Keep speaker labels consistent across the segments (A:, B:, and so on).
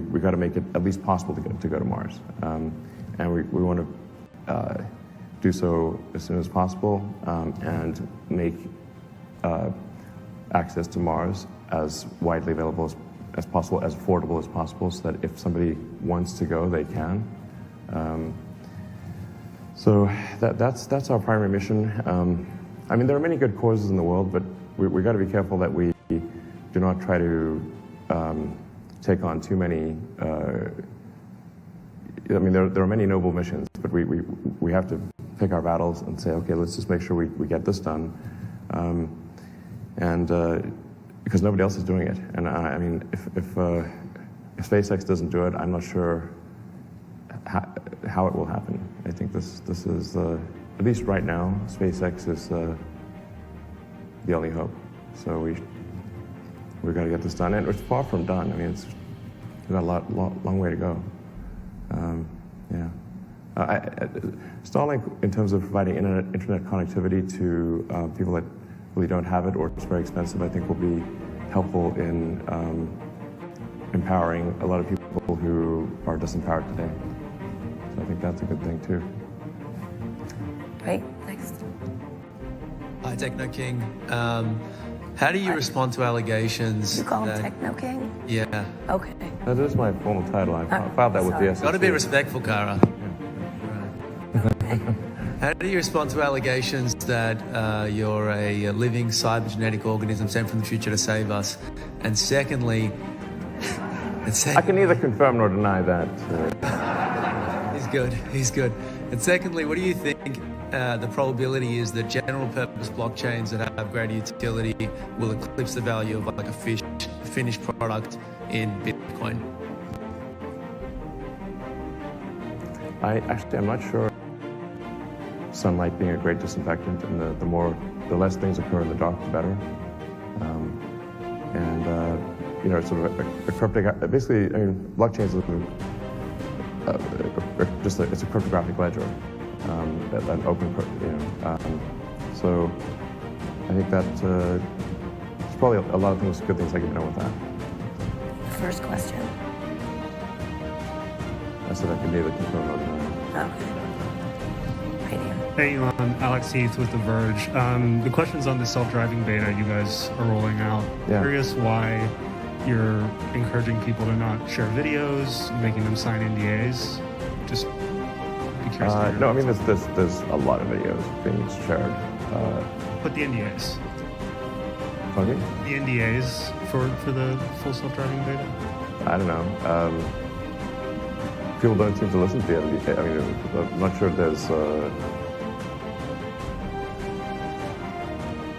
A: we got to make it at least possible to go to Mars, and we want to do so as soon as possible, and make access to Mars as widely available as possible, as affordable as possible, so that if somebody wants to go, they can. So that's our primary mission. I mean, there are many good causes in the world, but we got to be careful that we do not try to take on too many. I mean, there are many noble missions, but we have to pick our battles and say, okay, let's just make sure we get this done, and because nobody else is doing it. And I mean, if SpaceX doesn't do it, I'm not sure how it will happen. I think this is at least right now, SpaceX is the only hope. So we've got to get this done, and it's far from done. I mean, we've got a long way to go. Yeah. Starlink, in terms of providing internet connectivity to people that really don't have it or it's very expensive, I think will be helpful in empowering a lot of people who are disempowered today. So I think that's a good thing too.
B: Right, next.
C: Hi, Techno King. How do you respond to allegations?
B: You call him Techno King?
C: Yeah.
B: Okay.
A: That is my formal title. I filed that with the SEC.
C: Got to be respectful, Kara. How do you respond to allegations that you're a living cybergenetic organism sent from the future to save us? And secondly,
A: I can neither confirm nor deny that.
C: He's good. And secondly, what do you think the probability is that general purpose blockchains that have greater utility will eclipse the value of like a finished product in Bitcoin?
A: I'm not sure. Sunlight being a great disinfectant, and the less things occur in the dark, the better. You know, it's sort of a cryptic. Basically, I mean, blockchains are it's a cryptographic ledger, an open, you know. So I think that there's probably a lot of good things I can know with that.
B: First question.
A: I said I can neither confirm nor deny.
B: Okay. Right here.
D: Hey, Elon, Alex Heath with The Verge. The question's on the self-driving beta you guys are rolling out.
A: Yeah.
D: Curious why you're encouraging people to not share videos, making them sign NDAs. Just be curious.
A: No, I mean, there's a lot of videos being shared.
D: But the NDAs.
A: Pardon me?
D: The NDAs for the full self-driving beta?
A: I don't know. People don't seem to listen to the NDA. I mean, I'm not sure there's.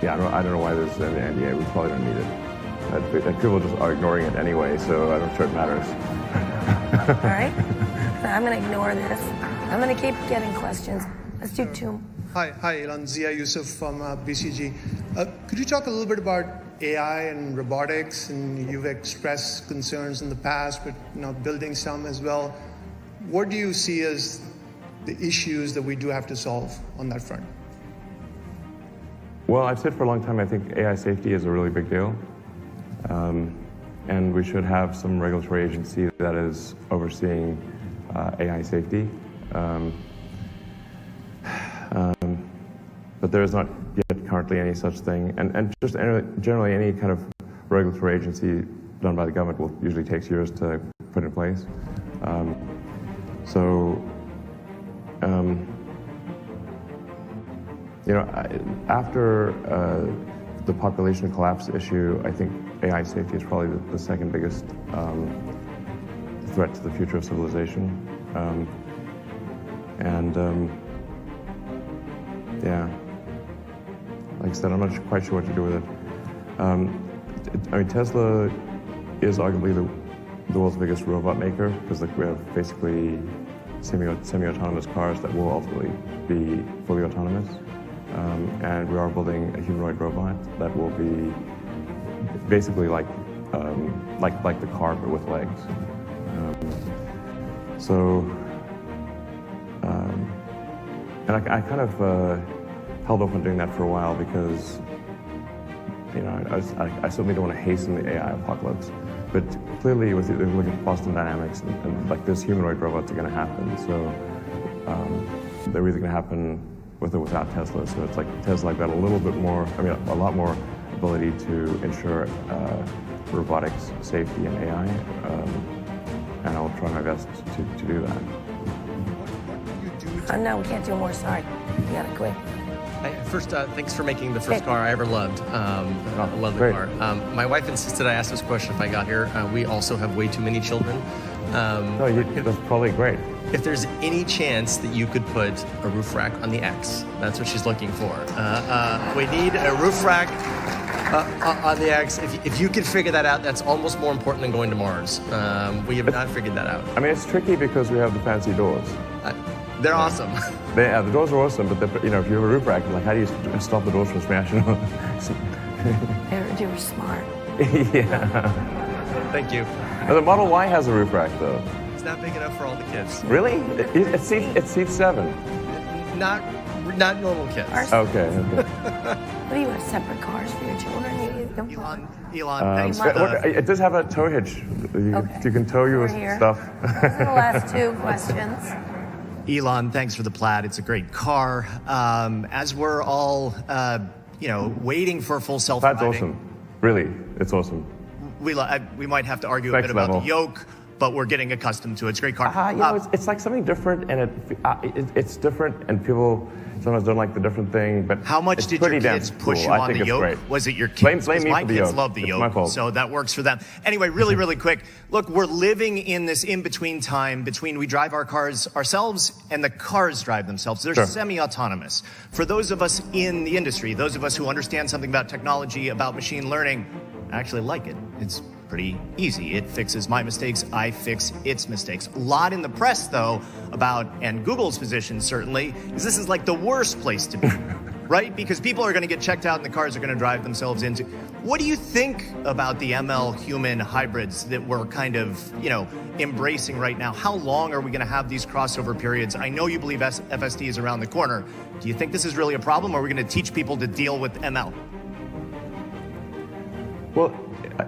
A: Yeah, I don't know why there's an NDA. We probably don't need it. And people just are ignoring it anyway, so I'm not sure it matters.
B: All right. I'm going to ignore this. I'm going to keep getting questions. Let's do two.
E: Hi, Elon. Zia Yusuf from BCG. Could you talk a little bit about AI and robotics? And you've expressed concerns in the past, but building some as well. What do you see as the issues that we do have to solve on that front?
A: Well, I've said for a long time, I think AI safety is a really big deal. And we should have some regulatory agency that is overseeing AI safety. But there is not yet currently any such thing. And just generally any kind of regulatory agency done by the government will usually take years to put in place. After the population collapse issue, I think AI safety is probably the second biggest threat to the future of civilization. Like I said, I'm not quite sure what to do with it. I mean, Tesla is arguably the world's biggest robot maker, because we have basically semi-autonomous cars that will ultimately be fully autonomous. And we are building a humanoid robot that will be basically like the car, but with legs. And I kind of held off on doing that for a while because, I certainly don't want to hasten the AI apocalypse. But clearly, if you look at Boston Dynamics, and like those humanoid robots are going to happen. So they're either going to happen with or without Tesla. So it's like Tesla got a little bit more, I mean, a lot more ability to ensure robotics safety and AI, and I'll try my best to do that.
B: No, we can't do more. Sorry, you gotta quit.
F: First, thanks for making the first car I ever loved. I love the
A: great.
F: car. My wife insisted I ask this question if I got here. We also have way too many children.
A: No, that's probably great.
F: If there's any chance that you could put a roof rack on the X, that's what she's looking for. We need a roof rack on the X. If you could figure that out, that's almost more important than going to Mars. We have not figured that out.
A: I mean, it's tricky because we have the fancy doors.
F: They're awesome.
A: The doors are awesome, but if you have a roof rack, like how do you stop the doors from smashing?
B: You were smart.
A: Yeah.
F: Thank you.
A: Now, the Model Y has a roof rack, though.
F: It's not big enough for all the kids.
A: Really? It seats 7.
F: Not normal kids.
A: Okay.
B: What do you have, separate cars for your children?
F: Elon, thanks for
A: It does have a tow hitch. You can tow your
B: We're here.
A: stuff.
B: Those are the last 2 questions.
G: Elon, thanks for the Plaid. It's a great car. As we're all, waiting for full self-driving.
A: That's awesome. Really, it's awesome.
G: We might have to argue a
A: Next
G: bit about
A: level.
G: the yoke, but we're getting accustomed to it. It's a great car.
A: It's like something different, and it's different, and people sometimes don't like the different thing. But
G: How much
A: it's
G: did your
A: pretty damn
G: kids push
A: cool.
G: you
A: I
G: on
A: think
G: the
A: it's
G: yoke?
A: great.
G: Was it your
A: Blame
G: kids?
A: me
G: 'Cause
A: for
G: my
A: the
G: kids
A: yoke.
G: love the
A: It's
G: yoke,
A: my fault.
G: so that works for them. Anyway, really quick. Look, we're living in this in-between time between we drive our cars ourselves and the cars drive themselves. They're
A: Sure.
G: semi-autonomous. For those of us in the industry, those of us who understand something about technology, about machine learning, I actually like it. It's pretty easy. It fixes my mistakes. I fix its mistakes. A lot in the press, though, about, and Google's position certainly, is this is like the worst place to be, right? Because people are going to get checked out and the cars are going to drive themselves into. What do you think about the ML human hybrids that we're kind of, embracing right now? How long are we going to have these crossover periods? I know you believe FSD is around the corner. Do you think this is really a problem, or are we going to teach people to deal with ML?
A: Well,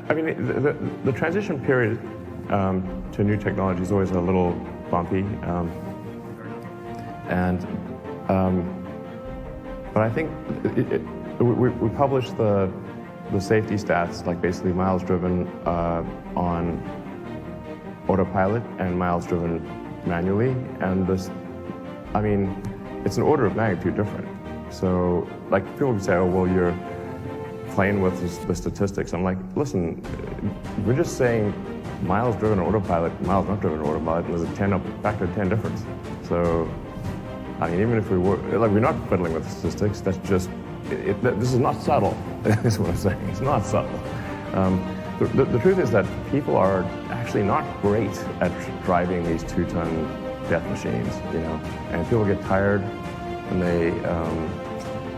A: I mean, the transition period to new technology is always a little bumpy, but I think we published the safety stats, like basically miles driven on autopilot and miles driven manually, and it's an order of magnitude different. So, like people would say, oh well, you're playing with the statistics. I'm like, listen, we're just saying miles driven on autopilot, miles not driven on autopilot, and there's a factor of 10 difference. So, I mean, even if we were, we're not fiddling with the statistics, that's just, this is not subtle, is what I'm saying. It's not subtle. The truth is that people are actually not great at driving these 2-ton death machines, and people get tired, and they,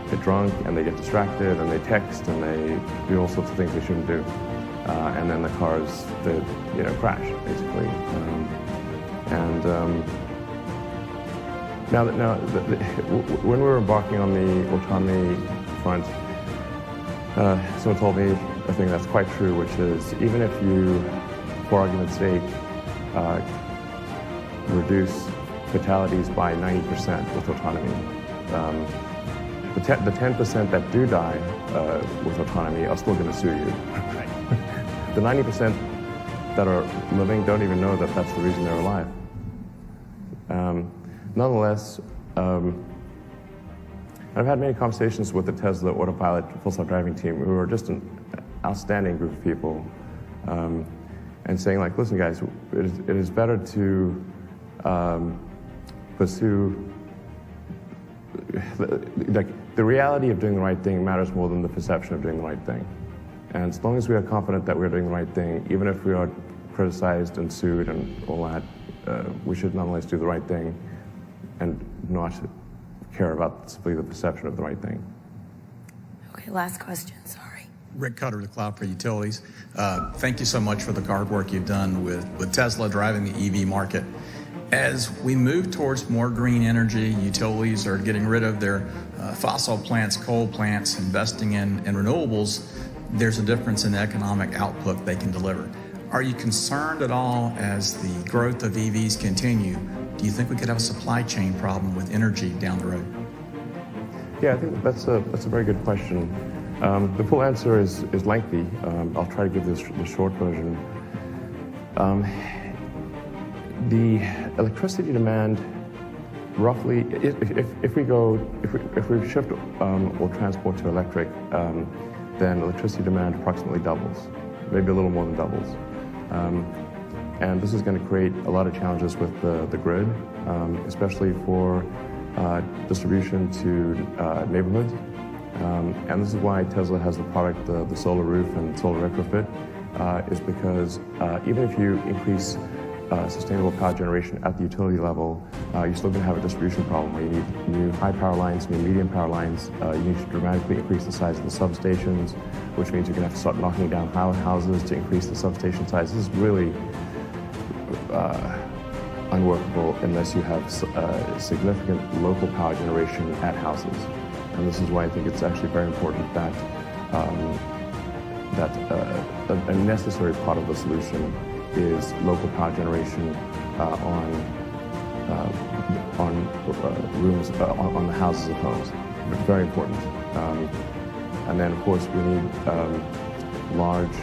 A: get drunk and they get distracted and they text and they do all sorts of things they shouldn't do, and then the cars crash basically. When we were embarking on the autonomy front, someone told me a thing that's quite true, which is even if you, for argument's sake, reduce fatalities by 90% with autonomy. The 10% that do die with autonomy are still going to sue you. The 90% that are living don't even know that that's the reason they're alive. Nonetheless, I've had many conversations with the Tesla Autopilot Full Self-Driving team, who are just an outstanding group of people, and saying like, listen guys, it is better to pursue the reality of doing the right thing matters more than the perception of doing the right thing. And as long as we are confident that we're doing the right thing, even if we are criticized and sued and all that, we should nonetheless do the right thing and not care about simply the perception of the right thing.
B: Okay, last question, sorry.
H: Rick Cutter with Cloud for Utilities. Thank you so much for the hard work you've done with Tesla driving the EV market. As we move towards more green energy, utilities are getting rid of their fossil plants, coal plants, investing in renewables. There's a difference in the economic output they can deliver. Are you concerned at all as the growth of EVs continue? Do you think we could have a supply chain problem with energy down the road?
A: Yeah, I think that's a very good question. The full answer is lengthy. I'll try to give this the short version. The electricity demand, roughly, if we shift all transport to electric, then electricity demand approximately doubles, maybe a little more than doubles. And this is going to create a lot of challenges with the grid, especially for distribution to neighborhoods. And this is why Tesla has the product, the solar roof and solar retrofit, is because even if you increase sustainable power generation at the utility level, you're still going to have a distribution problem where you need new high power lines, new medium power lines. You need to dramatically increase the size of the substations, which means you're going to have to start knocking down houses to increase the substation size. This is really unworkable unless you have significant local power generation at houses. And this is why I think it's actually very important that a necessary part of the solution is local power generation on rooms, on the houses of homes. Very important. And then, of course, we need large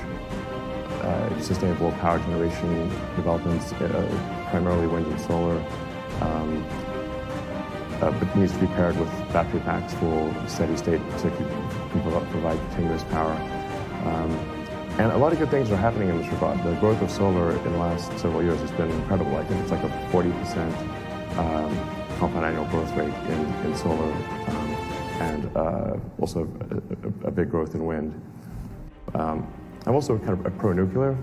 A: sustainable power generation developments, primarily wind and solar, but it needs to be paired with battery packs for steady state so you can provide continuous power. And a lot of good things are happening in this regard. The growth of solar in the last several years has been incredible. I think it's like a 40% compound annual growth rate in solar, and also a big growth in wind. I'm also kind of a pro-nuclear.